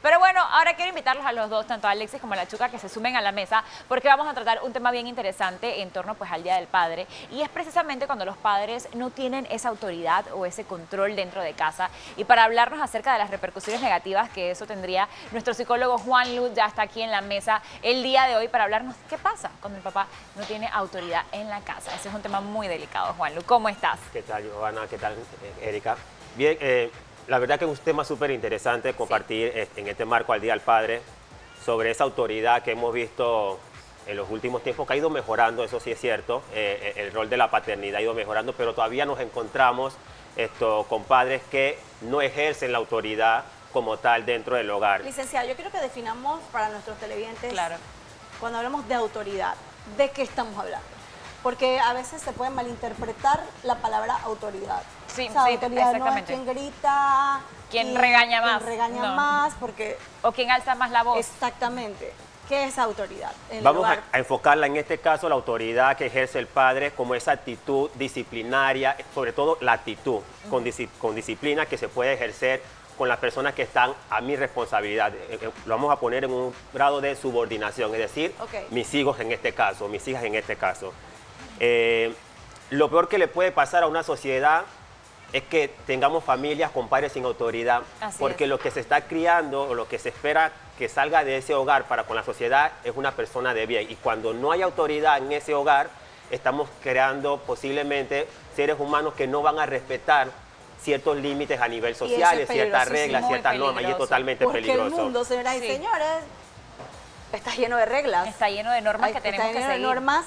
Pero bueno, ahora quiero invitarlos a los dos, tanto a Alexis como a la Chuca, que se sumen a la mesa, porque vamos a tratar un tema bien interesante en torno pues al Día del Padre, y es precisamente cuando los padres no tienen esa autoridad o ese control dentro de casa. Y para hablarnos acerca de las repercusiones negativas que eso tendría, nuestro psicólogo Juan Lu ya está aquí en la mesa el día de hoy para hablarnos qué pasa cuando el papá no tiene autoridad en la casa. Ese es un tema muy delicado. Juan Lu, ¿cómo estás? ¿Qué tal, Giovanna? ¿Qué tal, Erika? Bien, la verdad que es un tema súper interesante compartir en este marco al Día del Padre sobre esa autoridad que hemos visto en los últimos tiempos, que ha ido mejorando, eso sí es cierto, el rol de la paternidad ha ido mejorando, pero todavía nos encontramos con padres que no ejercen la autoridad como tal dentro del hogar. Licenciada, yo quiero que definamos para nuestros televidentes, Claro, cuando hablamos de autoridad, ¿de qué estamos hablando? Porque a veces se puede malinterpretar la palabra autoridad. sí, O sea, sí, autoridad exactamente. no es quien grita, ¿Quién regaña más? quien regaña No. más, porque ¿O quién alza más la voz? exactamente, ¿qué es autoridad? En el Vamos hogar? a enfocarla en este caso, la autoridad que ejerce el padre, como esa actitud disciplinaria, sobre todo la actitud con disciplina que se puede ejercer con las personas que están a mi responsabilidad. Lo vamos a poner en un grado de subordinación, es decir, Ok. mis hijos en este caso, mis hijas en este caso. Lo peor que le puede pasar a una sociedad es que tengamos familias con padres sin autoridad, Así porque es. lo que se está criando o lo que se espera que salga de ese hogar para con la sociedad es una persona de bien. Y cuando no hay autoridad en ese hogar, estamos creando posiblemente seres humanos que no van a respetar ciertos límites a nivel social, es ciertas reglas, peligrosísimo, ciertas muy normas, y es peligroso. totalmente Porque peligroso. el mundo, señoras y Sí. señores, está lleno de reglas. Está lleno de normas que Está tenemos que lleno de seguir. normas,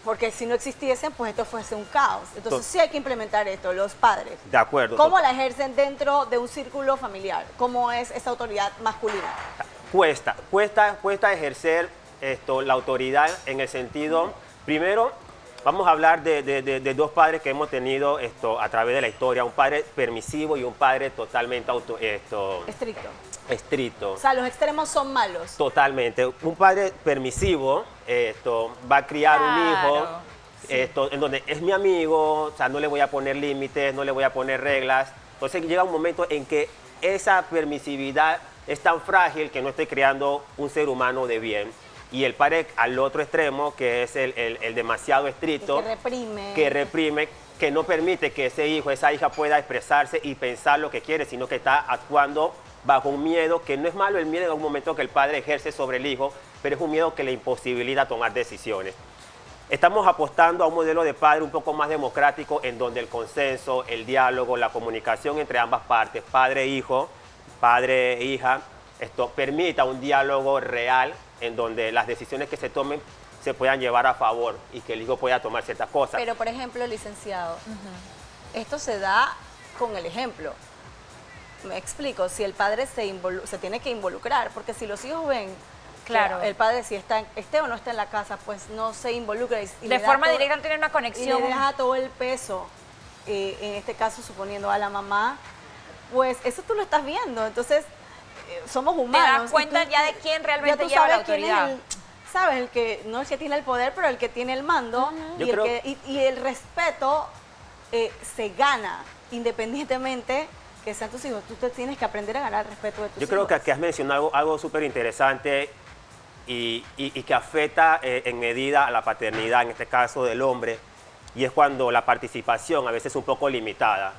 porque si no existiesen, pues esto fuese un caos. Entonces sí hay que implementar esto, los padres. De acuerdo. ¿Cómo la ejercen dentro de un círculo familiar? ¿Cómo es esa autoridad masculina? Cuesta ejercer la autoridad en el sentido, primero, vamos a hablar de dos padres que hemos tenido a través de la historia, un padre permisivo y un padre totalmente Estricto. estricto. O sea, los extremos son malos. Totalmente. Un padre permisivo va a criar un hijo Claro, en donde es mi amigo, o sea, no le voy a poner límites, no le voy a poner reglas. Entonces llega un momento en que esa permisividad es tan frágil que no estoy creando un ser humano de bien. Y el padre al otro extremo, que es el demasiado estricto, Que reprime. que no permite que ese hijo, esa hija pueda expresarse y pensar lo que quiere, sino que está actuando bajo un miedo, que no es malo el miedo en algún momento que el padre ejerce sobre el hijo, pero es un miedo que le imposibilita tomar decisiones. Estamos apostando a un modelo de padre un poco más democrático, en donde el consenso, el diálogo, la comunicación entre ambas partes, padre e hijo, padre e hija, permita un diálogo real en donde las decisiones que se tomen se puedan llevar a favor y que el hijo pueda tomar ciertas cosas. Pero, por ejemplo, licenciado, esto se da con el ejemplo. Me explico, si el padre se tiene que involucrar, porque si los hijos ven Claro. que el padre si esté o no está en la casa, pues no se involucra. Y de le da forma todo- directa no tiene una Y conexión. le deja todo el peso, en este caso suponiendo a la mamá, pues eso tú lo estás viendo. Entonces, somos humanos. das cuenta y ya de quién realmente tú lleva la sabes quién es autoridad. ¿Sabes? El que, no el que tiene el poder, pero el que tiene el mando. Yo Y, creo- y el respeto se gana independientemente que sean tus hijos. Tú te tienes que aprender a ganar el respeto de tus Yo hijos. creo que aquí has mencionado algo súper interesante y que afecta en medida a la paternidad, en este caso del hombre, y es cuando la participación a veces es un poco limitada.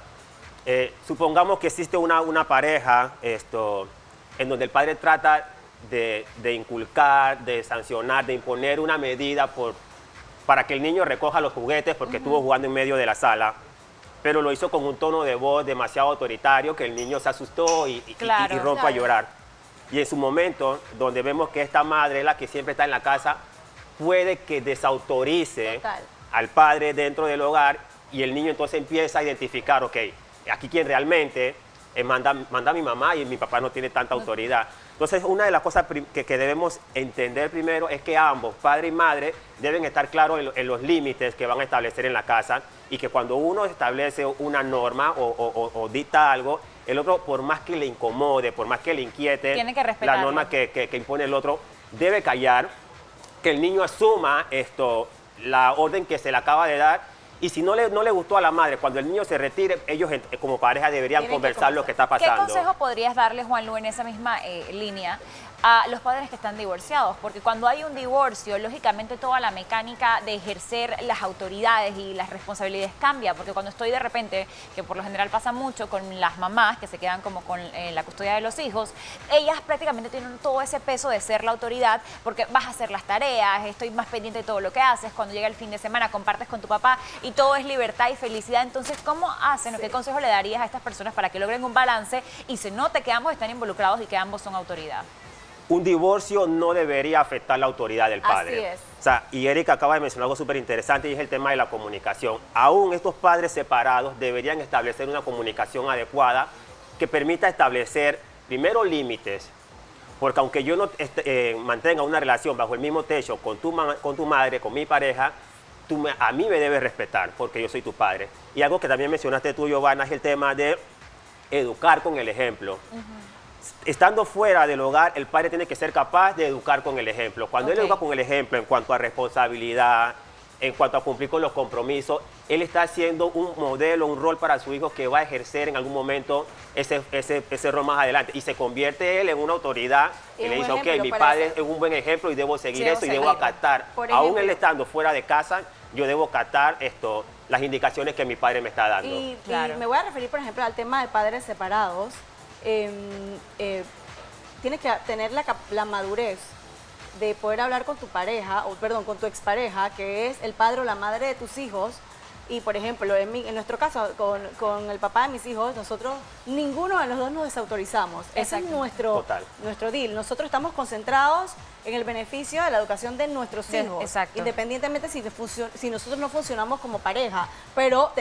Supongamos que existe una pareja en donde el padre trata de inculcar, de sancionar, de imponer una medida para que el niño recoja los juguetes porque estuvo jugando en medio de la sala, pero lo hizo con un tono de voz demasiado autoritario que el niño se asustó y Claro, rompe a claro. llorar. Y en su momento, donde vemos que esta madre, la que siempre está en la casa, puede que desautorice Total. al padre dentro del hogar y el niño entonces empieza a identificar, ok, aquí quien realmente manda a mi mamá y mi papá no tiene tanta autoridad. Entonces, una de las cosas que debemos entender primero es que ambos, padre y madre, deben estar claros en los límites que van a establecer en la casa y que cuando uno establece una norma o dicta algo, el otro, por más que le incomode, por más que le inquiete Tiene que la respetarlo. norma que impone el otro, debe callar, que el niño asuma la orden que se le acaba de dar Y si no le gustó a la madre, cuando el niño se retire, ellos como pareja deberían Tienen que conversar lo que está ¿Qué pasando. consejo podrías darle, Juanlu, en esa misma línea a los padres que están divorciados? Porque cuando hay un divorcio, lógicamente toda la mecánica de ejercer las autoridades y las responsabilidades cambia, porque cuando estoy de repente, que por lo general pasa mucho con las mamás que se quedan como con la custodia de los hijos, ellas prácticamente tienen todo ese peso de ser la autoridad, porque vas a hacer las tareas, estoy más pendiente de todo lo que haces, cuando llega el fin de semana compartes con tu papá y todo es libertad y felicidad. Entonces, ¿cómo hacen o qué consejo le darías a estas personas para que logren un balance y se note que ambos están involucrados y que ambos son autoridad? Un divorcio no debería afectar la autoridad del padre. Así es. O sea, y Erika acaba de mencionar algo súper interesante y es el tema de la comunicación. Aún estos padres separados deberían establecer una comunicación adecuada que permita establecer, primero, límites. Porque aunque yo no mantenga una relación bajo el mismo techo con tu madre, con mi pareja, a mí me debes respetar porque yo soy tu padre. Y algo que también mencionaste tú, Giovanna, es el tema de educar con el ejemplo. Estando fuera del hogar, el padre tiene que ser capaz de educar con el ejemplo. Cuando él educa con el ejemplo en cuanto a responsabilidad, en cuanto a cumplir con los compromisos, él está haciendo un modelo, un rol para su hijo que va a ejercer en algún momento ese rol más adelante. Y se convierte él en una autoridad y le dice, ok, mi padre es un buen ejemplo y debo seguir eso y debo acatar. Aún él estando fuera de casa, yo debo acatar las indicaciones que mi padre me está dando. Y me voy a referir, por ejemplo, al tema de padres separados. Tienes que tener la madurez de poder hablar con tu pareja, o perdón, con tu expareja, que es el padre o la madre de tus hijos. Y, por ejemplo, en nuestro caso, con el papá de mis hijos, nosotros, ninguno de los dos nos desautorizamos. Ese es nuestro deal. Nosotros estamos concentrados en el beneficio de la educación de nuestros hijos. Exacto. Independientemente si nosotros no funcionamos como pareja, pero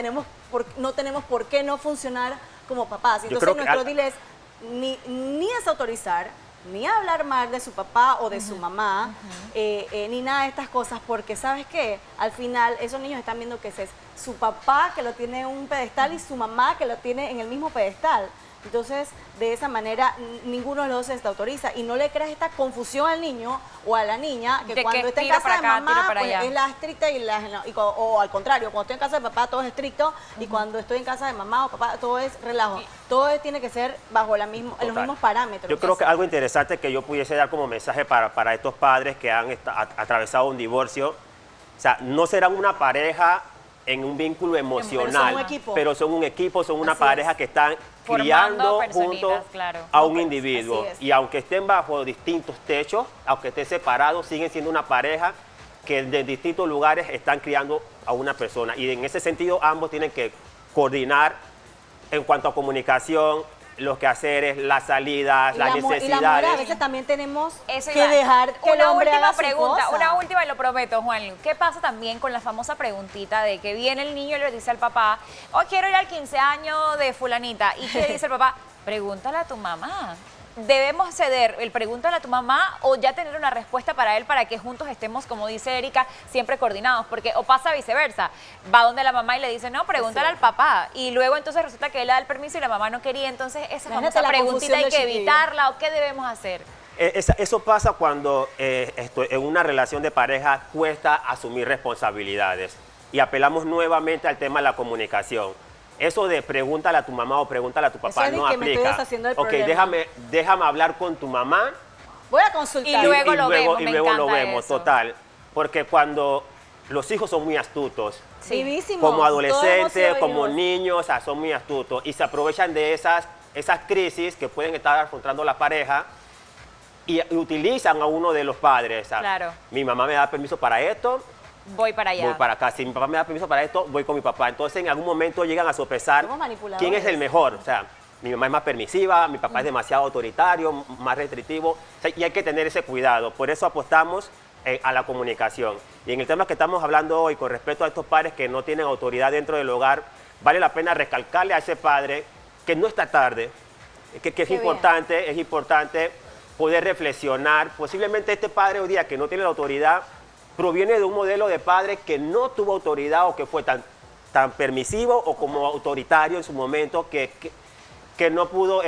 no tenemos por qué no funcionar como papás. Entonces, nuestro deal es ni desautorizar, ni hablar mal de su papá o de su mamá, ni nada de estas cosas, porque ¿sabes qué? Al final esos niños están viendo que es su papá que lo tiene en un pedestal y su mamá que lo tiene en el mismo pedestal. Entonces, de esa manera, ninguno de los dos se desautoriza y no le creas esta confusión al niño o a la niña que cuando está en casa de mamá pues, es la estricta o al contrario, cuando estoy en casa de papá todo es estricto y cuando estoy en casa de mamá o papá todo es relajo. Todo tiene que ser bajo los mismos parámetros. Yo creo que algo interesante que yo pudiese dar como mensaje para estos padres que han atravesado un divorcio, o sea, no serán una pareja en un vínculo emocional, pero son un equipo, son una pareja que están criando juntos a un individuo. Y aunque estén bajo distintos techos, aunque estén separados, siguen siendo una pareja que de distintos lugares están criando a una persona. Y en ese sentido, ambos tienen que coordinar en cuanto a comunicación, los quehaceres, las salidas, las necesidades. Y la mujer, a veces también tenemos que dejar que el hombre haga su cosa. Una última, y lo prometo, Juan. ¿Qué pasa también con la famosa preguntita de que viene el niño y le dice al papá, oh, quiero ir al 15 años de fulanita? ¿Y qué dice el papá? Pregúntale a tu mamá. ¿Debemos ceder el pregúntale a tu mamá o ya tener una respuesta para él para que juntos estemos, como dice Erika, siempre coordinados? Porque o pasa viceversa, va donde la mamá y le dice, no, pregúntale al papá. Y luego entonces resulta que él le da el permiso y la mamá no quería. Entonces esa famosa preguntita hay que evitarla o qué debemos hacer. Eso pasa cuando en una relación de pareja cuesta asumir responsabilidades. Y apelamos nuevamente al tema de la comunicación. Eso de pregúntale a tu mamá o pregúntale a tu papá no aplica. Ok, déjame hablar con tu mamá. Voy a consultar. Y luego lo vemos, y luego lo vemos, total. Porque cuando los hijos son muy astutos, como adolescentes, como niños, o sea, son muy astutos y se aprovechan de esas crisis que pueden estar afrontando la pareja y utilizan a uno de los padres. O sea, claro. Mi mamá me da permiso para esto, voy para allá. voy para acá. Si mi papá me da permiso para esto, voy con mi papá. Entonces, en algún momento llegan a sopesar quién es el mejor. O sea, mi mamá es más permisiva, mi papá es demasiado autoritario, más restrictivo. O sea, y hay que tener ese cuidado. Por eso apostamos a la comunicación. Y en el tema que estamos hablando hoy, con respecto a estos padres que no tienen autoridad dentro del hogar, vale la pena recalcarle a ese padre que no está tarde, que es importante poder reflexionar. Posiblemente este padre hoy día que no tiene la autoridad proviene de un modelo de padre que no tuvo autoridad o que fue tan permisivo o como autoritario en su momento que no pudo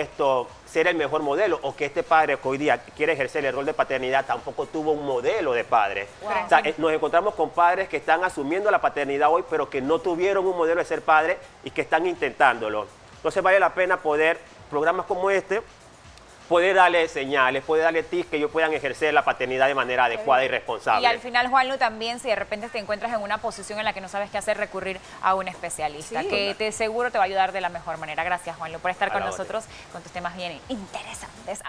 ser el mejor modelo, o que este padre que hoy día quiere ejercer el rol de paternidad tampoco tuvo un modelo de padre. Wow. O sea, nos encontramos con padres que están asumiendo la paternidad hoy, pero que no tuvieron un modelo de ser padre y que están intentándolo. Entonces vale la pena poder, programas como este, poder darle señales, poder darle tips que ellos puedan ejercer la paternidad de manera adecuada y responsable. Y al final, Juanlu, también si de repente te encuentras en una posición en la que no sabes qué hacer, recurrir a un especialista, Sí. que seguro te va a ayudar de la mejor manera. Gracias, Juanlu, por estar A con la orden. nosotros con tus temas bien interesantes.